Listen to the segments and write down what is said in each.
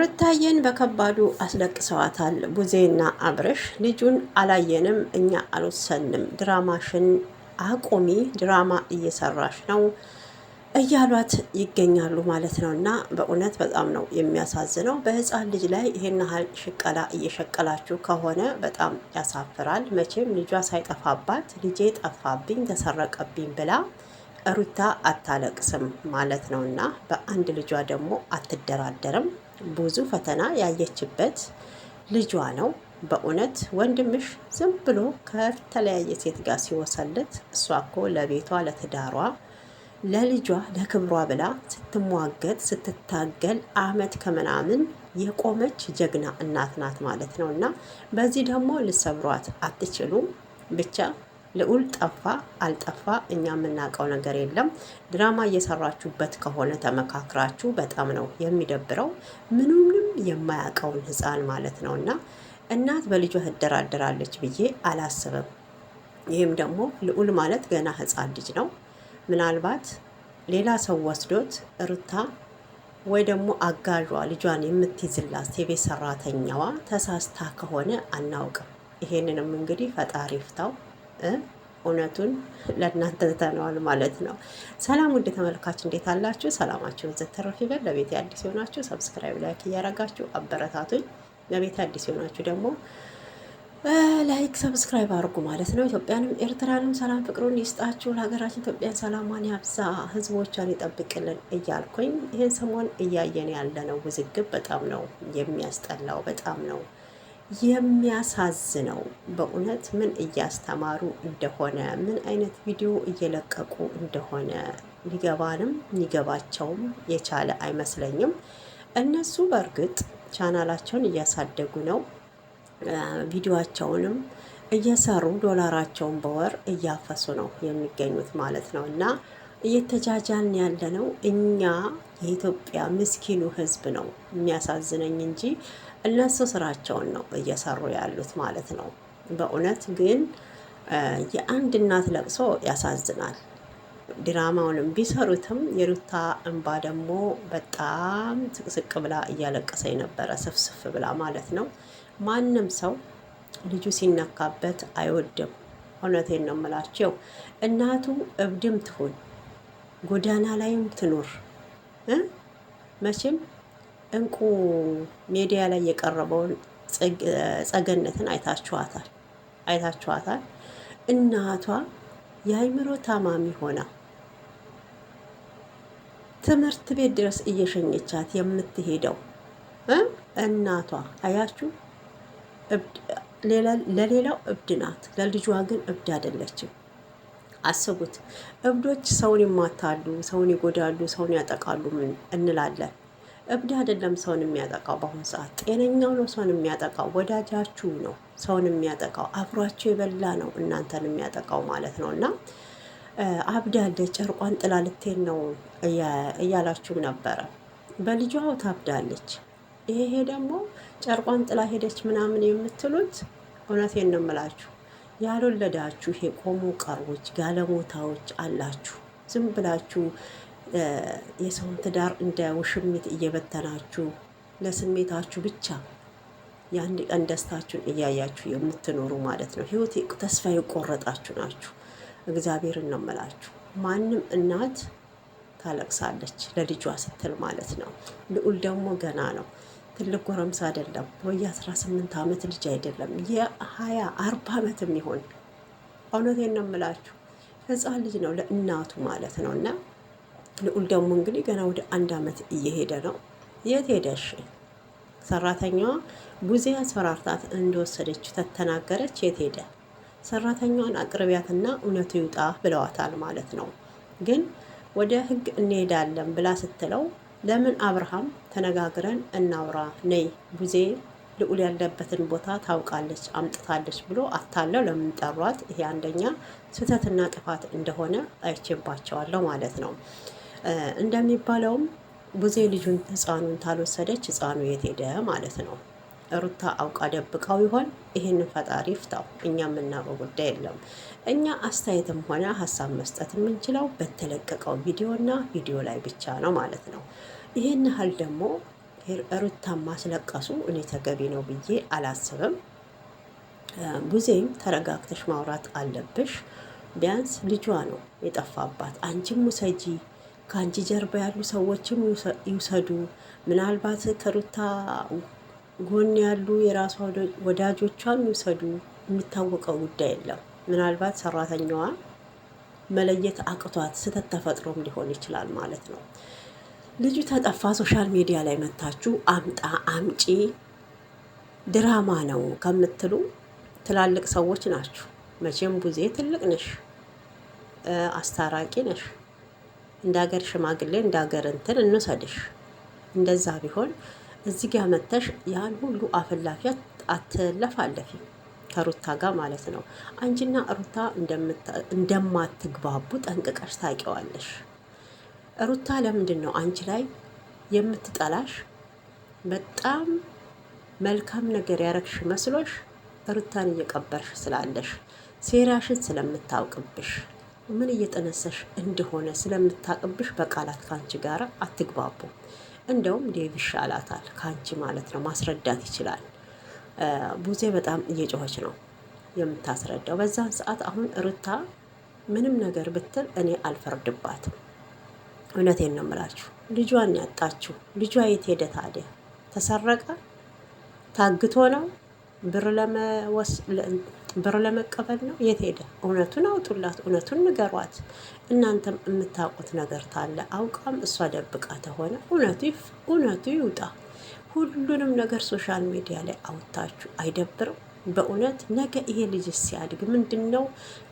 ሩታዬን በከባዱ አስለቅሰዋታል ቡዜና አብርሽ። ልጁን አላየንም፣ እኛ አልወሰንም፣ ድራማሽን አቁሚ፣ ድራማ እየሰራሽ ነው እያሏት ይገኛሉ ማለት ነው። እና በእውነት በጣም ነው የሚያሳዝነው። በህፃን ልጅ ላይ ይሄን ያህል ሽቀላ እየሸቀላችሁ ከሆነ በጣም ያሳፍራል። መቼም ልጇ ሳይጠፋባት ልጄ ጠፋብኝ ተሰረቀብኝ ብላ ሩታ አታለቅስም ማለት ነው። እና በአንድ ልጇ ደግሞ አትደራደርም። ብዙ ፈተና ያየችበት ልጇ ነው። በእውነት ወንድምሽ ዝም ብሎ ከተለያየ ሴት ጋር ሲወሰልት፣ እሷ እኮ ለቤቷ ለትዳሯ ለልጇ ለክብሯ ብላ ስትሟገት ስትታገል አመት ከምናምን የቆመች ጀግና እናት ናት ማለት ነው። እና በዚህ ደግሞ ልሰብሯት አትችሉም። ብቻ ልዑል ጠፋ አልጠፋ እኛ የምናውቀው ነገር የለም። ድራማ እየሰራችሁበት ከሆነ ተመካክራችሁ በጣም ነው የሚደብረው። ምንም የማያውቀውን ህፃን ማለት ነው። እና እናት በልጇ ትደራደራለች ብዬ አላስብም። ይህም ደግሞ ልዑል ማለት ገና ህፃን ልጅ ነው። ምናልባት ሌላ ሰው ወስዶት ሩታ ወይ ደግሞ አጋዧ ልጇን የምትይዝላት የቤት ሰራተኛዋ ተሳስታ ከሆነ አናውቅም። ይሄንንም እንግዲህ ፈጣሪ ይፍታው። እውነቱን ለእናንተ ትተነዋል ማለት ነው። ሰላም ውድ ተመልካች እንዴት አላችሁ? ሰላማችሁ ዘተረፍ ይበል። ለቤት አዲስ የሆናችሁ ሰብስክራይብ፣ ላይክ እያረጋችሁ አበረታቱኝ። ለቤት አዲስ የሆናችሁ ደግሞ ላይክ ሰብስክራይብ አድርጉ ማለት ነው። ኢትዮጵያንም ኤርትራንም ሰላም ፍቅሩን ይስጣችሁ። ለሀገራችን ኢትዮጵያን ሰላሟን ያብዛ፣ ህዝቦቿን ይጠብቅልን እያልኩኝ ይህን ሰሞን እያየን ያለነው ውዝግብ በጣም ነው የሚያስጠላው፣ በጣም ነው የሚያሳዝነው። በእውነት ምን እያስተማሩ እንደሆነ ምን አይነት ቪዲዮ እየለቀቁ እንደሆነ ሊገባንም ሊገባቸውም የቻለ አይመስለኝም። እነሱ በእርግጥ ቻናላቸውን እያሳደጉ ነው፣ ቪዲዮቸውንም እየሰሩ ዶላራቸውን በወር እያፈሱ ነው የሚገኙት ማለት ነው። እና እየተጃጃልን ያለነው እኛ የኢትዮጵያ ምስኪኑ ህዝብ ነው የሚያሳዝነኝ እንጂ እነሱ ስራቸውን ነው እየሰሩ ያሉት ማለት ነው። በእውነት ግን የአንድ እናት ለቅሶ ያሳዝናል። ድራማውንም ቢሰሩትም የሩታ እንባ ደግሞ በጣም ስቅስቅ ብላ እያለቀሰ ነበረ፣ ስፍስፍ ብላ ማለት ነው። ማንም ሰው ልጁ ሲነካበት አይወድም። እውነቴን ነው የምላቸው። እናቱ እብድም ትሁን ጎዳና ላይም ትኑር መቼም እንቁ ሚዲያ ላይ የቀረበውን ጸገነትን አይታችኋታል። እናቷ የአይምሮ ታማሚ ሆና ትምህርት ቤት ድረስ እየሸኘቻት የምትሄደው እናቷ አያችሁ። ለሌላው እብድ ናት፣ ለልጇ ግን እብድ አይደለችም። አስቡት። እብዶች ሰውን ይማታሉ፣ ሰውን ይጎዳሉ፣ ሰውን ያጠቃሉ እንላለን። እብድ አይደለም ሰውን የሚያጠቃው። በአሁኑ ሰዓት ጤነኛው ነው ሰውን የሚያጠቃው። ወዳጃችሁ ነው ሰውን የሚያጠቃው። አብሯችሁ የበላ ነው እናንተን የሚያጠቃው ማለት ነው። እና አብዳለች፣ ጨርቋን ጥላ ልትሄድ ነው እያላችሁ ነበረ። በልጇ ታብዳለች። ይሄ ደግሞ ጨርቋን ጥላ ሄደች ምናምን የምትሉት እውነቴን ነው የምላችሁ። ያልወለዳችሁ የቆሙ ቀሮች ጋለሞታዎች አላችሁ። ዝም ብላችሁ የሰውን ትዳር እንደ ውሽሚት እየበተናችሁ ለስሜታችሁ ብቻ የአንድ ቀን ደስታችሁን እያያችሁ የምትኖሩ ማለት ነው። ህይወት ተስፋ የቆረጣችሁ ናችሁ። እግዚአብሔርን ነው የምላችሁ። ማንም እናት ታለቅሳለች ለልጇ ስትል ማለት ነው። ልዑል ደግሞ ገና ነው፣ ትልቅ ጎረምሳ አይደለም ወይ 18 ዓመት ልጅ አይደለም፣ የ20 40 ዓመት የሚሆን እውነቴን ነው የምላችሁ ህፃን ልጅ ነው ለእናቱ ማለት ነው። እና ልዑል ደግሞ እንግዲህ ገና ወደ 1 ዓመት እየሄደ ነው። የት ሄደሽ? ሰራተኛዋ ቡዜ አስፈራርታት እንደወሰደችው ተተናገረች። የት ሄደ? ሰራተኛዋን አቅርቢያትና እውነቱ ይውጣ ብለዋታል ማለት ነው። ግን ወደ ህግ እንሄዳለን ብላ ስትለው ለምን አብርሃም ተነጋግረን እናውራ ነይ ቡዜ ልዑል ያለበትን ቦታ ታውቃለች አምጥታለች ብሎ አታለው ለምን ጠሯት? ይሄ አንደኛ ስህተትና ጥፋት እንደሆነ አይቼባቸዋለሁ ማለት ነው። እንደሚባለውም ቡዜ ልጁን ህፃኑን ታልወሰደች ህፃኑ የት ሄደ ማለት ነው። ሩታ አውቃ ደብቃው ይሆን? ይህንን ፈጣሪ ፍታው። እኛ የምናውቀው ጉዳይ የለም። እኛ አስተያየትም ሆነ ሀሳብ መስጠት የምንችለው በተለቀቀው ቪዲዮ ላይ ብቻ ነው ማለት ነው። ይህን ያህል ደግሞ ሩታን ማስለቀሱ እኔ ተገቢ ነው ብዬ አላስብም። ቡዜም ተረጋግተሽ ማውራት አለብሽ። ቢያንስ ልጇ ነው የጠፋባት። አንቺም ውሰጂ፣ ከአንቺ ጀርባ ያሉ ሰዎችም ይውሰዱ። ምናልባት ከሩታ ጎን ያሉ የራሷ ወዳጆቿም ይውሰዱ። የሚታወቀው ጉዳይ የለም። ምናልባት ሰራተኛዋ መለየት አቅቷት ስህተት ተፈጥሮም ሊሆን ይችላል ማለት ነው። ልጁ ተጠፋ፣ ሶሻል ሚዲያ ላይ መታችሁ አምጣ አምጪ ድራማ ነው ከምትሉ ትላልቅ ሰዎች ናችሁ። መቼም ቡዜ ትልቅ ነሽ፣ አስታራቂ ነሽ። እንደ ሀገር ሽማግሌ እንደ ሀገር እንትን እንውሰድሽ። እንደዛ ቢሆን እዚህ ጋር መተሽ ያን ሁሉ አፍላፊ አትለፋለፊ ከሩታ ጋር ማለት ነው። አንቺና ሩታ እንደማትግባቡ ጠንቅቀሽ ታውቂዋለሽ። ሩታ ለምንድን ነው አንቺ ላይ የምትጠላሽ? በጣም መልካም ነገር ያረግሽ መስሎሽ ሩታን እየቀበርሽ ስላለሽ፣ ሴራሽን ስለምታውቅብሽ፣ ምን እየጠነሰሽ እንደሆነ ስለምታውቅብሽ በቃላት ከአንቺ ጋር አትግባቡ። እንደውም ዴቭ ይሻላታል ከአንቺ ማለት ነው፣ ማስረዳት ይችላል። ቡዜ በጣም እየጮኸች ነው የምታስረዳው በዛን ሰዓት። አሁን ሩታ ምንም ነገር ብትል እኔ አልፈርድባትም። እውነቴን ነው የምላችሁ። ልጇን ያጣችሁ ልጇ የት ሄደ ታዲያ? ተሰረቀ? ታግቶ ነው? ብር ለመቀበል ነው? የት ሄደ? እውነቱን አውጡላት፣ እውነቱን ንገሯት። እናንተም የምታውቁት ነገር ታለ አውቃም እሷ ደብቃ ተሆነ እውነቱ ይውጣ። ሁሉንም ነገር ሶሻል ሚዲያ ላይ አውጥታችሁ አይደብርም? በእውነት ነገ ይሄ ልጅ ሲያድግ ምንድን ነው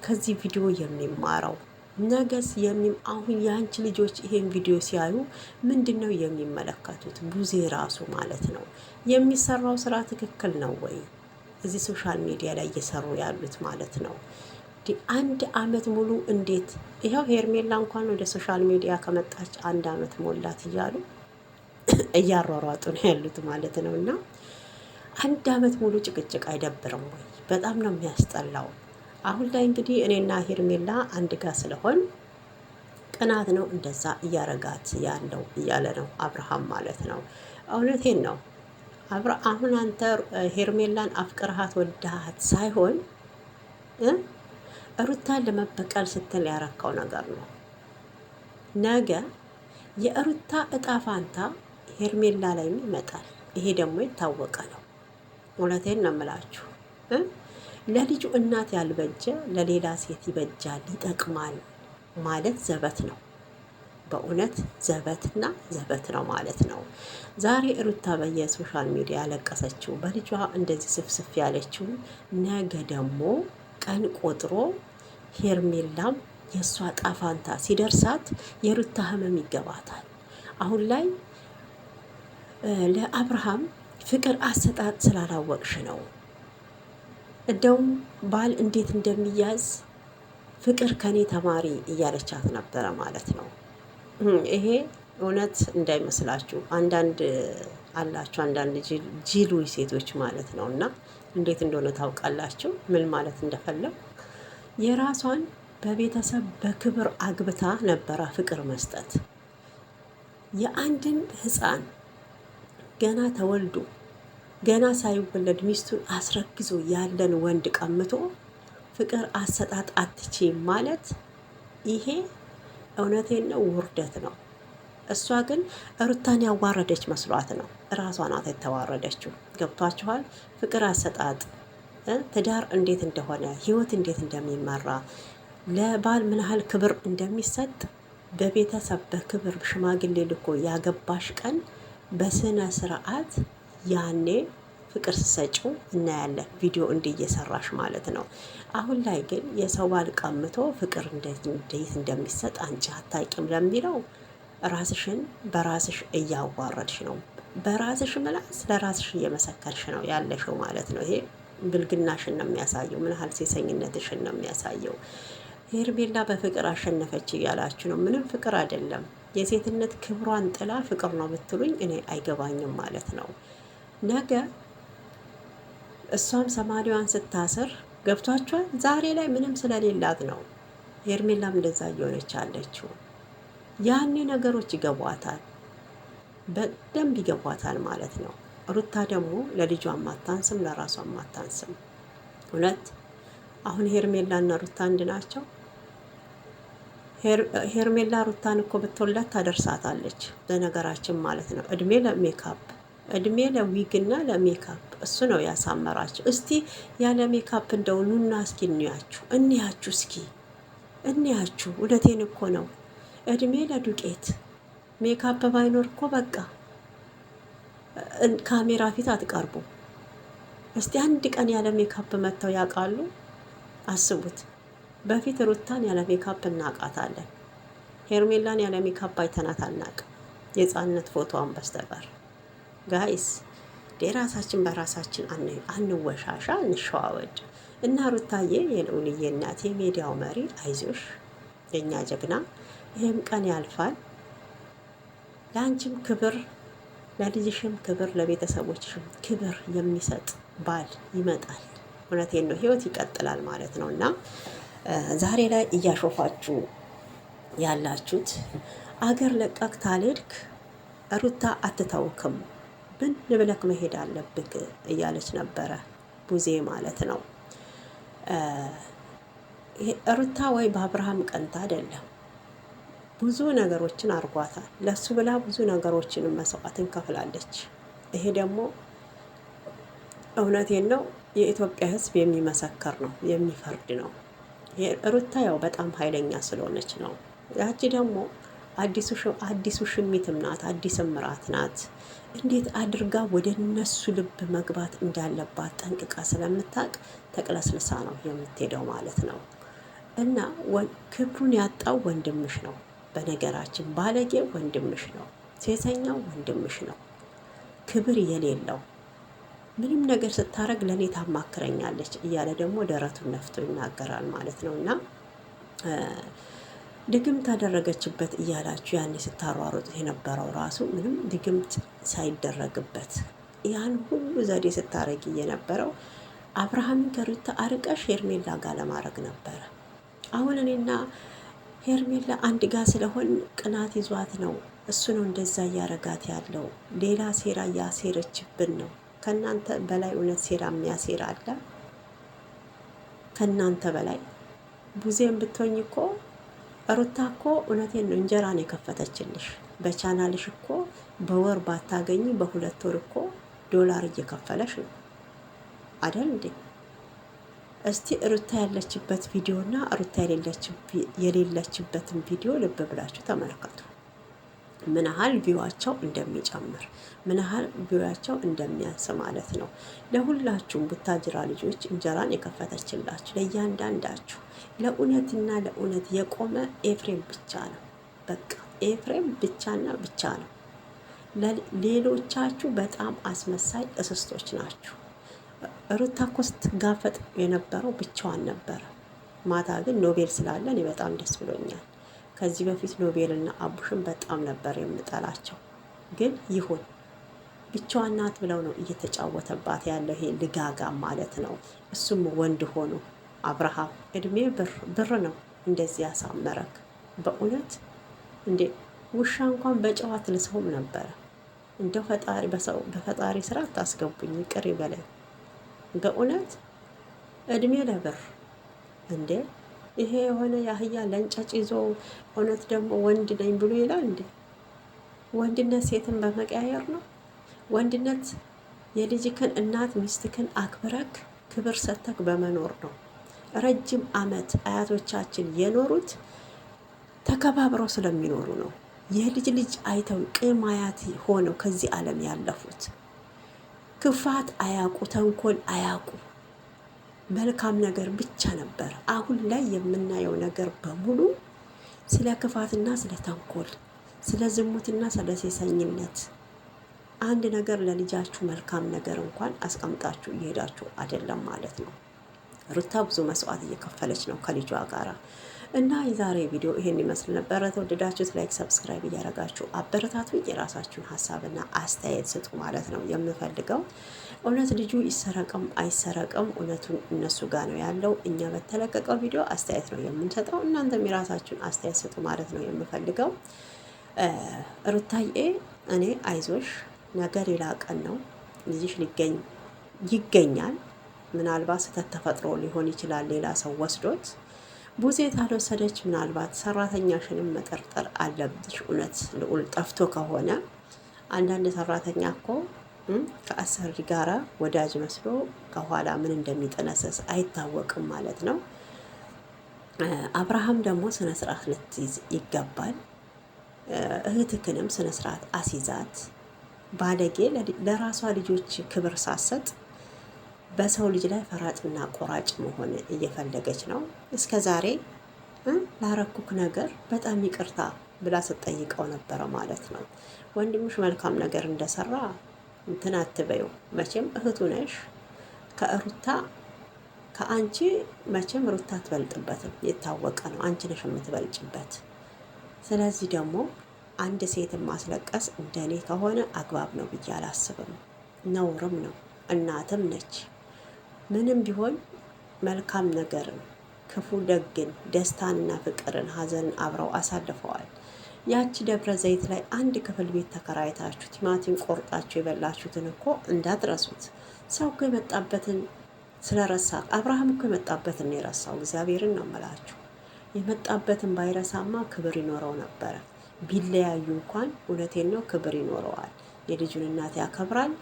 ከዚህ ቪዲዮ የሚማረው? ነገስ አሁን የአንቺ ልጆች ይሄን ቪዲዮ ሲያዩ ምንድን ነው የሚመለከቱት? ቡዜ ራሱ ማለት ነው የሚሰራው ስራ ትክክል ነው ወይ? እዚህ ሶሻል ሚዲያ ላይ እየሰሩ ያሉት ማለት ነው። አንድ አመት ሙሉ እንዴት ይኸው ሄርሜላ እንኳን ወደ ሶሻል ሚዲያ ከመጣች 1 አመት ሞላት እያሉ እያሯሯጡ ነው ያሉት ማለት ነው። እና 1 አመት ሙሉ ጭቅጭቅ አይደብርም ወይ? በጣም ነው የሚያስጠላው። አሁን ላይ እንግዲህ እኔና ሄርሜላ አንድ ጋር ስለሆን ቅናት ነው እንደዛ እያረጋት ያለው እያለ ነው አብርሃም ማለት ነው። እውነቴን ነው። አሁን አንተ ሄርሜላን አፍቅርሃት ወዳሃት ሳይሆን ሩታን ለመበቀል ስትል ያረካው ነገር ነው። ነገ የሩታ እጣ ፋንታ ሄርሜላ ላይም ይመጣል። ይሄ ደግሞ የታወቀ ነው። እውነቴን ነው የምላችሁ። ለልጁ እናት ያልበጀ ለሌላ ሴት ይበጃል፣ ይጠቅማል ማለት ዘበት ነው። በእውነት ዘበትና ዘበት ነው ማለት ነው። ዛሬ ሩታ በየሶሻል ሚዲያ ያለቀሰችው በልጇ እንደዚህ ስፍስፍ ያለችው፣ ነገ ደግሞ ቀን ቆጥሮ ሄርሜላም የእሷ ጣፋንታ ሲደርሳት የሩታ ህመም ይገባታል። አሁን ላይ ለአብርሃም ፍቅር አሰጣጥ ስላላወቅሽ ነው። እንደውም ባል እንዴት እንደሚያዝ ፍቅር ከኔ ተማሪ እያለቻት ነበረ ማለት ነው። ይሄ እውነት እንዳይመስላችሁ አንዳንድ አላችሁ አንዳንድ ጅሉ ሴቶች ማለት ነው። እና እንዴት እንደሆነ ታውቃላችሁ ምን ማለት እንደፈለው። የራሷን በቤተሰብ በክብር አግብታ ነበረ ፍቅር መስጠት። የአንድን ህፃን ገና ተወልዶ ገና ሳይወለድ ሚስቱን አስረግዞ ያለን ወንድ ቀምቶ ፍቅር አሰጣጥ አትችይም ማለት ይሄ እውነቴን ነው ውርደት ነው። እሷ ግን ሩታን ያዋረደች መስሏት ነው። እራሷ ናት የተዋረደችው። ገብቷችኋል? ፍቅር አሰጣጥ ትዳር እንዴት እንደሆነ ህይወት እንዴት እንደሚመራ ለባል ምን ያህል ክብር እንደሚሰጥ በቤተሰብ በክብር ሽማግሌ ልኮ ያገባሽ ቀን በስነ ስርዓት ያኔ ፍቅር ስሰጪው እናያለን። ቪዲዮ እንዲህ እየሰራሽ ማለት ነው። አሁን ላይ ግን የሰው ባል ቀምቶ ፍቅር እንዴት እንደሚሰጥ አንቺ አታውቂም ለሚለው ራስሽን በራስሽ እያዋረድሽ ነው። በራስሽ ምላስ ለራስሽ እየመሰከርሽ ነው ያለሽው ማለት ነው። ይሄ ብልግናሽን ነው የሚያሳየው። ምን ያህል ሴሰኝነትሽን ነው የሚያሳየው። ሄርሜላ በፍቅር አሸነፈች እያላችሁ ነው። ምንም ፍቅር አይደለም። የሴትነት ክብሯን ጥላ ፍቅር ነው ብትሉኝ እኔ አይገባኝም ማለት ነው። ነገ እሷም ሰማሪዋን ስታስር ገብቷቸዋል። ዛሬ ላይ ምንም ስለሌላት ነው ሄርሜላም እንደዛ እየሆነች አለችው። ያኔ ነገሮች ይገቧታል። በደንብ ይገባታል ማለት ነው። ሩታ ደግሞ ለልጇ ማታንስም ለራሷ ማታንስም። እውነት አሁን ሄርሜላና ሩታ አንድ ናቸው። ሄርሜላ ሩታን እኮ ብትወልዳት ታደርሳታለች። በነገራችን ማለት ነው እድሜ ለሜካፕ እድሜ ለዊግና ለሜካፕ እሱ ነው ያሳመራቸው። እስቲ ያለ ሜካፕ እንደው ኑና እስኪ እንያችሁ እስኪ እንያችሁ። እውነቴን እኮ ነው። እድሜ ለዱቄት ሜካፕ ባይኖር እኮ በቃ ካሜራ ፊት አትቀርቡ። እስቲ አንድ ቀን ያለ ሜካፕ መጥተው ያውቃሉ? አስቡት። በፊት ሩታን ያለ ሜካፕ እናውቃታለን። ሄርሜላን ያለ ሜካፕ አይተናት አናውቅም፣ የሕፃንነት ፎቶዋን በስተቀር። ጋይስ የራሳችን በራሳችን አንወሻሻ፣ እንሸዋወድ እና ሩታዬ የልዑልዬ እናት የሚዲያው መሪ አይዞሽ የኛ ጀግና፣ ይህም ቀን ያልፋል። ለአንቺም ክብር፣ ለልጅሽም ክብር፣ ለቤተሰቦችሽም ክብር የሚሰጥ ባል ይመጣል። እውነቴን ነው። ህይወት ይቀጥላል ማለት ነው እና ዛሬ ላይ እያሾፋችሁ ያላችሁት አገር ለቀቅ ታልሄድክ ሩታ አትተውክም፣ ብን ብለክ መሄድ አለብክ እያለች ነበረ ቡዜ ማለት ነው። ሩታ ወይ በአብርሃም ቀንታ አይደለም፣ ብዙ ነገሮችን አርጓታል። ለሱ ብላ ብዙ ነገሮችን መስዋዕትን ከፍላለች። ይሄ ደግሞ እውነቴን ነው የኢትዮጵያ ሕዝብ የሚመሰከር ነው የሚፈርድ ነው። ሩታ ያው በጣም ኃይለኛ ስለሆነች ነው። ያቺ ደግሞ አዲሱ ሽሚትም ናት፣ አዲስም ምራት ናት። እንዴት አድርጋ ወደ እነሱ ልብ መግባት እንዳለባት ጠንቅቃ ስለምታውቅ ተቅለስልሳ ነው የምትሄደው ማለት ነው። እና ክብሩን ያጣው ወንድምሽ ነው። በነገራችን ባለጌ ወንድምሽ ነው፣ ሴሰኛው ወንድምሽ ነው። ክብር የሌለው ምንም ነገር ስታረግ ለእኔ ታማክረኛለች እያለ ደግሞ ደረቱን ነፍቶ ይናገራል ማለት ነው። እና ድግምት ታደረገችበት እያላችሁ ያኔ ስታሯሩጥ የነበረው ራሱ ምንም ድግምት ሳይደረግበት ያን ሁሉ ዘዴ ስታረግ የነበረው አብርሃምን ከሩታ አርቀሽ ሄርሜላ ጋር ለማድረግ ነበረ። አሁን እኔና ሄርሜላ አንድ ጋር ስለሆን ቅናት ይዟት ነው። እሱ ነው እንደዛ እያረጋት ያለው። ሌላ ሴራ እያሴረችብን ነው። ከእናንተ በላይ እውነት ሴራ የሚያሴር አለ? ከእናንተ በላይ ቡዜን ብትሆኝ እኮ ሩታ እኮ እውነቴን ነው እንጀራን የከፈተችልሽ። በቻናልሽ እኮ በወር ባታገኝ በ2 ወር እኮ ዶላር እየከፈለሽ ነው አደል እንዴ? እስቲ ሩታ ያለችበት ቪዲዮ እና ሩታ የሌለችበትን ቪዲዮ ልብ ብላችሁ ተመልከቱ። ምን ያህል ቪዋቸው እንደሚጨምር ምን ያህል ቪዋቸው እንደሚያንስ ማለት ነው። ለሁላችሁም ቡታጅራ ልጆች እንጀራን የከፈተችላችሁ ለእያንዳንዳችሁ ለእውነትና ለእውነት የቆመ ኤፍሬም ብቻ ነው። በቃ ኤፍሬም ብቻና ብቻ ነው። ሌሎቻችሁ በጣም አስመሳይ እስስቶች ናችሁ። ሩታ እኮ ስትጋፈጥ የነበረው ብቻዋን ነበረ። ማታ ግን ኖቤል ስላለ እኔ በጣም ደስ ብሎኛል። ከዚህ በፊት ኖቤልና አቡሽን በጣም ነበር የምጠላቸው። ግን ይሁን ብቻዋን ናት ብለው ነው እየተጫወተባት ያለው ይሄ ልጋጋ ማለት ነው። እሱም ወንድ ሆኖ አብርሃም እድሜ ብር ነው እንደዚህ ያሳመረክ። በእውነት እንዴ ውሻ እንኳን በጨዋት ልሰውም ነበረ። እንደው ፈጣሪ በፈጣሪ ስራ አታስገቡኝ፣ ይቅር ይበለኝ። በእውነት እድሜ ለብር እንዴ! ይሄ የሆነ ያህያ ለእንጨጭ ይዞ እውነት ደግሞ ወንድ ነኝ ብሎ ይላል እንዴ? ወንድነት ሴትን በመቀያየር ነው። ወንድነት የልጅክን እናት ሚስትክን አክብረክ ክብር ሰተክ በመኖር ነው። ረጅም ዓመት አያቶቻችን የኖሩት ተከባብረው ስለሚኖሩ ነው። የልጅ ልጅ አይተው ቅም አያት ሆነው ከዚህ ዓለም ያለፉት ክፋት አያቁ፣ ተንኮል አያቁ፣ መልካም ነገር ብቻ ነበር። አሁን ላይ የምናየው ነገር በሙሉ ስለ ክፋትና ስለ ተንኮል፣ ስለ ዝሙትና ስለ ሴሰኝነት። አንድ ነገር ለልጃችሁ መልካም ነገር እንኳን አስቀምጣችሁ እየሄዳችሁ አይደለም ማለት ነው። ሩታ ብዙ መስዋዕት እየከፈለች ነው ከልጇ ጋራ እና የዛሬ ቪዲዮ ይሄን ይመስል ነበረ። ተወደዳችሁት ላይክ፣ ሰብስክራይብ እያደረጋችሁ አበረታቱ። የራሳችሁን ሀሳብና አስተያየት ስጡ ማለት ነው የምፈልገው። እውነት ልጁ ይሰረቅም አይሰረቅም እውነቱን እነሱ ጋር ነው ያለው። እኛ በተለቀቀው ቪዲዮ አስተያየት ነው የምንሰጠው። እናንተም የራሳችሁን አስተያየት ስጡ ማለት ነው የምፈልገው። ሩታዬ እኔ አይዞሽ፣ ነገ ሌላ ቀን ነው፣ ልጅሽ ይገኛል። ምናልባት ስህተት ተፈጥሮ ሊሆን ይችላል፣ ሌላ ሰው ወስዶት። ቡዜ ካልወሰደች ምናልባት ሰራተኛሽንም መጠርጠር አለብሽ። እውነት ልዑል ጠፍቶ ከሆነ አንዳንድ ሰራተኛ እኮ ከአሰሪ ጋራ ወዳጅ መስሎ ከኋላ ምን እንደሚጠነሰስ አይታወቅም ማለት ነው። አብርሃም ደግሞ ስነ ስርዓት ልትይዝ ይገባል። እህትክንም ስነ ስርዓት አሲዛት። ባለጌ ለራሷ ልጆች ክብር ሳሰጥ በሰው ልጅ ላይ ፈራጭና ቆራጭ መሆን እየፈለገች ነው። እስከ ዛሬ ላረኩክ ነገር በጣም ይቅርታ ብላ ስትጠይቀው ነበረ ማለት ነው። ወንድምሽ መልካም ነገር እንደሰራ እንትን አትበዩ። መቼም እህቱ ነሽ። ከአንቺ መቼም ሩታ አትበልጥበትም፣ የታወቀ ነው። አንቺ ነሽ የምትበልጭበት። ስለዚህ ደግሞ አንድ ሴትን ማስለቀስ እንደኔ ከሆነ አግባብ ነው ብዬ አላስብም። ነውርም ነው። እናትም ነች። ምንም ቢሆን መልካም ነገርን፣ ክፉ ደግን፣ ደስታንና ፍቅርን፣ ሀዘንን አብረው አሳልፈዋል። ያቺ ደብረ ዘይት ላይ አንድ ክፍል ቤት ተከራይታችሁ ቲማቲም ቆርጣችሁ የበላችሁትን እኮ እንዳትረሱት። ሰው እኮ የመጣበትን ስለረሳ፣ አብርሃም እኮ የመጣበትን የረሳው እግዚአብሔርን ነው የምላችሁ። የመጣበትን ባይረሳማ ክብር ይኖረው ነበረ። ቢለያዩ እንኳን እውነቴን ነው ክብር ይኖረዋል። የልጁን እናት ያከብራል።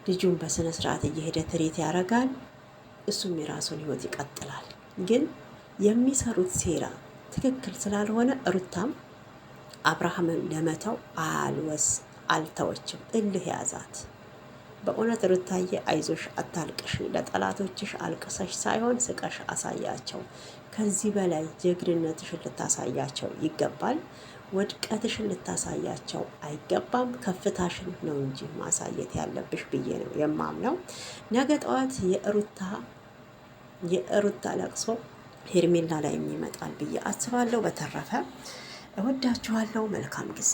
ልጁን በስነ ስርዓት እየሄደ ትሬት ያደርጋል። እሱም የራሱን ህይወት ይቀጥላል። ግን የሚሰሩት ሴራ ትክክል ስላልሆነ ሩታም አብርሃምን ለመተው አልተወችም። እልህ ያዛት። በእውነት ሩታዬ አይዞሽ፣ አታልቅሽ። ለጠላቶችሽ አልቅሰሽ ሳይሆን ስቀሽ አሳያቸው። ከዚህ በላይ ጀግንነትሽን ልታሳያቸው ይገባል። ውድቀትሽን ልታሳያቸው አይገባም። ከፍታሽን ነው እንጂ ማሳየት ያለብሽ ብዬ ነው የማምነው። ነገ ጠዋት የሩታ ለቅሶ ሄርሜላ ላይ ይመጣል ብዬ አስባለሁ። በተረፈ እወዳችኋለሁ። መልካም ጊዜ